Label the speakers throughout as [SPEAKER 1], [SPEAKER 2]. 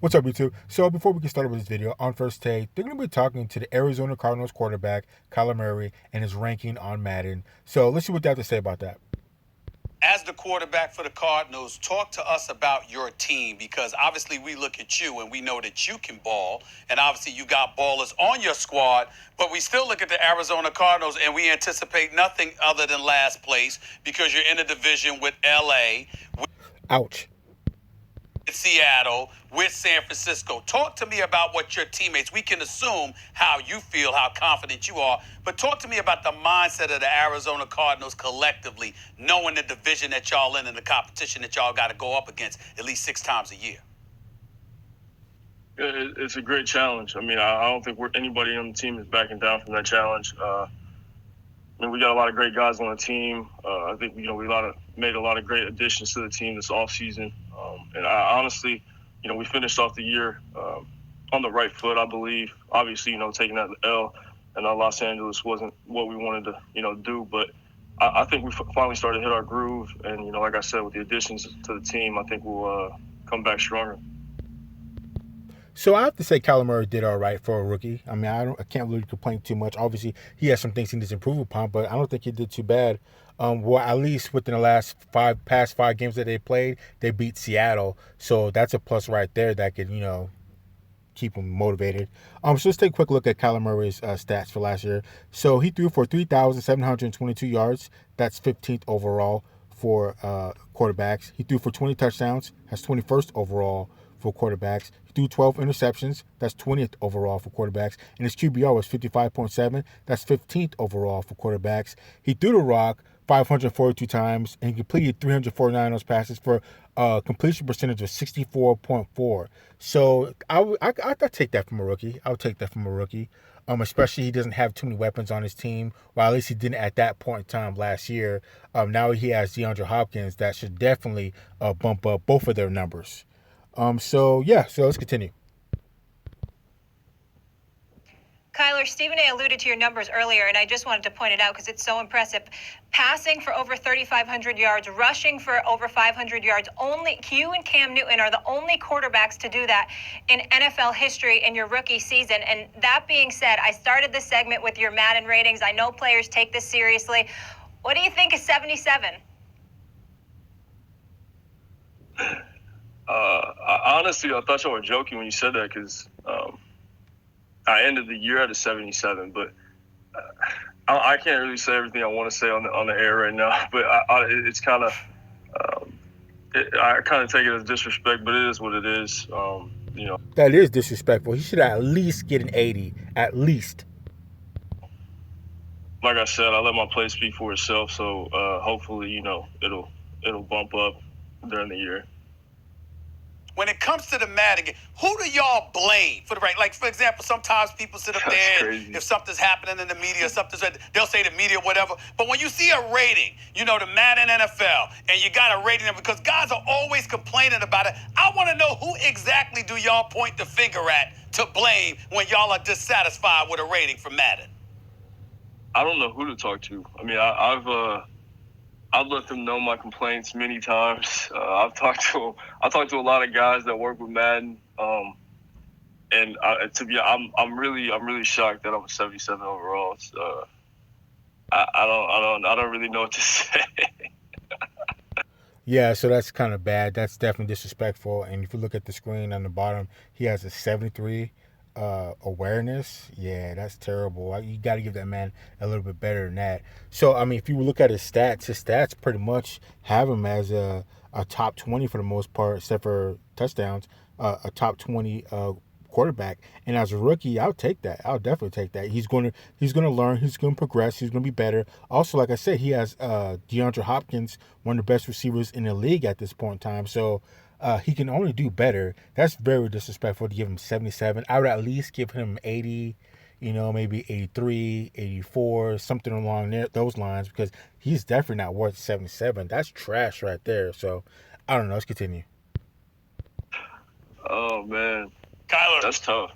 [SPEAKER 1] What's up, YouTube? So before we get started with this video, on first take, they're going to be talking to the Arizona Cardinals quarterback, Kyler Murray, and his ranking on Madden. So let's see what they have to say about that.
[SPEAKER 2] As the quarterback for the Cardinals, talk to us about your team, because obviously we look at you and we know that you can ball, and obviously you got ballers on your squad, but we still look at the Arizona Cardinals and we anticipate nothing other than last place because you're in a division with LA,
[SPEAKER 1] Ouch.
[SPEAKER 2] with Seattle, with San Francisco. Talk to me about what your teammates, we can assume how you feel, how confident you are, but talk to me about the mindset of the Arizona Cardinals collectively, knowing the division that y'all in and the competition that y'all got to go up against at least 6 times a year.
[SPEAKER 3] It's a great challenge. I mean, I don't think anybody on the team is backing down from that challenge. I mean, we got a lot of great guys on the team. I think we made a lot of great additions to the team this offseason. And I honestly, we finished off the year on the right foot, I believe. Obviously, taking that L and Los Angeles wasn't what we wanted to, do. But I think we finally started to hit our groove. And, like I said, with the additions to the team, I think we'll come back stronger.
[SPEAKER 1] So I have to say Kyler Murray did all right for a rookie. I mean, I can't really complain too much. Obviously, he has some things he needs to improve upon, but I don't think he did too bad. Well, at least within the past five games that they played, they beat Seattle. So that's a plus right there that could, keep him motivated. So let's take a quick look at Kyler Murray's stats for last year. So he threw for 3,722 yards. That's 15th overall for quarterbacks. He threw for 20 touchdowns. Has 21st overall for quarterbacks. He threw 12 interceptions. That's 20th overall for quarterbacks. And his QBR was 55.7. That's 15th overall for quarterbacks. He threw the rock 542 times and he completed 349 of those passes for a completion percentage of 64.4. So I'd take that from a rookie. I would take that from a rookie. Especially he doesn't have too many weapons on his team. Well, at least he didn't at that point in time last year. Now he has DeAndre Hopkins. That should definitely bump up both of their numbers. So let's continue.
[SPEAKER 4] Kyler, Stephen A. alluded to your numbers earlier, and I just wanted to point it out because it's so impressive. Passing for over 3,500 yards, rushing for over 500 yards. Only you and Cam Newton are the only quarterbacks to do that in NFL history in your rookie season. And that being said, I started this segment with your Madden ratings. I know players take this seriously. What do you think of 77?
[SPEAKER 3] Honestly, I thought y'all were joking when you said that because I ended the year at a 77, but I can't really say everything I want to say on the air right now. But it's kind of I kind of take it as disrespect, but it is what it is.
[SPEAKER 1] That is disrespectful. He should at least get an 80, at least.
[SPEAKER 3] Like I said, I let my play speak for itself. So hopefully, it'll bump up during the year.
[SPEAKER 2] When it comes to the Madden, who do y'all blame for the right? Like, for example, sometimes people sit up there and if something's happening in the media, they'll say the media, whatever. But when you see a rating, the Madden NFL, and you got a rating, because guys are always complaining about it, I want to know who exactly do y'all point the finger at to blame when y'all are dissatisfied with a rating for Madden?
[SPEAKER 3] I don't know who to talk to. I mean, I've let them know my complaints many times. I talked to a lot of guys that work with Madden, and I'm really shocked that I'm a 77 overall. I don't really know what to say.
[SPEAKER 1] Yeah, so that's kind of bad. That's definitely disrespectful. And if you look at the screen on the bottom, he has a 73 awareness. Yeah, that's terrible. You got to give that man a little bit better than that. So, I mean, if you look at his stats pretty much have him as a top 20 for the most part, except for touchdowns, a top 20 quarterback. And as a rookie, I'll take that. I'll definitely take that. He's going to learn. He's going to progress. He's going to be better. Also, like I said, he has DeAndre Hopkins, one of the best receivers in the league at this point in time. So he can only do better. That's very disrespectful to give him 77. I would at least give him 80, maybe 83, 84, something along those lines, because he's definitely not worth 77. That's trash right there. So I don't know. Let's continue.
[SPEAKER 3] Oh, man.
[SPEAKER 2] Kyler,
[SPEAKER 3] that's tough.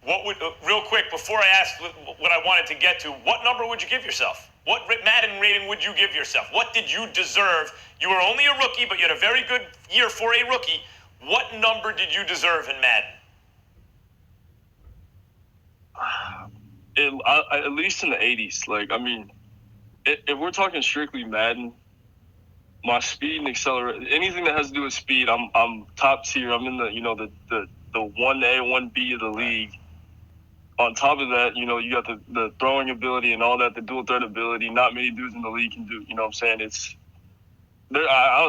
[SPEAKER 2] What would real quick before I ask what I wanted to get to? What number would you give yourself? What Madden rating would you give yourself? What did you deserve? You were only a rookie, but you had a very good year for a rookie. What number did you deserve in Madden?
[SPEAKER 3] At least in the 80s. Like, I mean, if we're talking strictly Madden, my speed and acceleration, anything that has to do with speed, I'm top tier. I'm in the 1A, 1B of the league. On top of that, you got the throwing ability and all that, the dual threat ability. Not many dudes in the league can do. You know what I'm saying? It's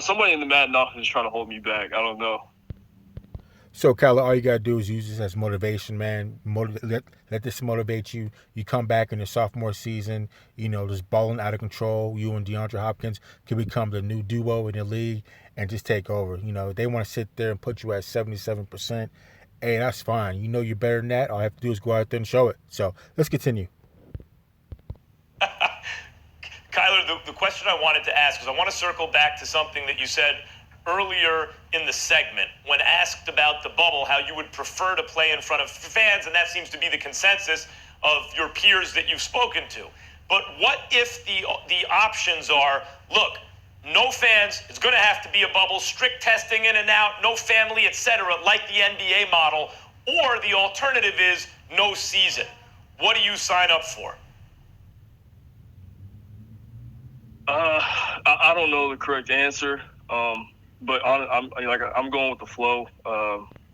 [SPEAKER 3] somebody in the Madden office is trying to hold me back. I don't know.
[SPEAKER 1] So, Kyler, all you gotta do is use this as motivation, man. Let this motivate you. You come back in the sophomore season, just balling out of control. You and DeAndre Hopkins can become the new duo in the league and just take over. They want to sit there and put you at 77%. Hey, that's fine. You're better than that. All I have to do is go out there and show it. So let's continue.
[SPEAKER 2] Kyler, the question I wanted to ask is I want to circle back to something that you said earlier in the segment when asked about the bubble, how you would prefer to play in front of fans, and that seems to be the consensus of your peers that you've spoken to. But what if the options are, look, no fans, it's going to have to be a bubble, strict testing in and out, no family, etc., like the NBA model, or the alternative is no season? What do you sign up for?
[SPEAKER 3] I don't know the correct answer. But I'm going with the flow.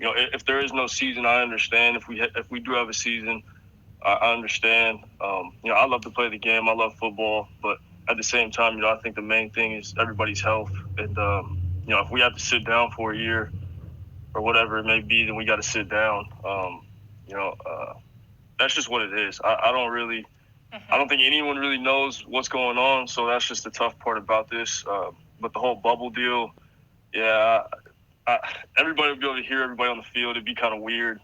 [SPEAKER 3] If there is no season, I understand. If we do have a season, I understand. I love to play the game. I love football, but at the same time, I think the main thing is everybody's health. And if we have to sit down for a year or whatever it may be, then we got to sit down. That's just what it is. I don't think anyone really knows what's going on. So that's just the tough part about this. But the whole bubble deal. Yeah, everybody would be able to hear everybody on the field. It'd be kind of weird.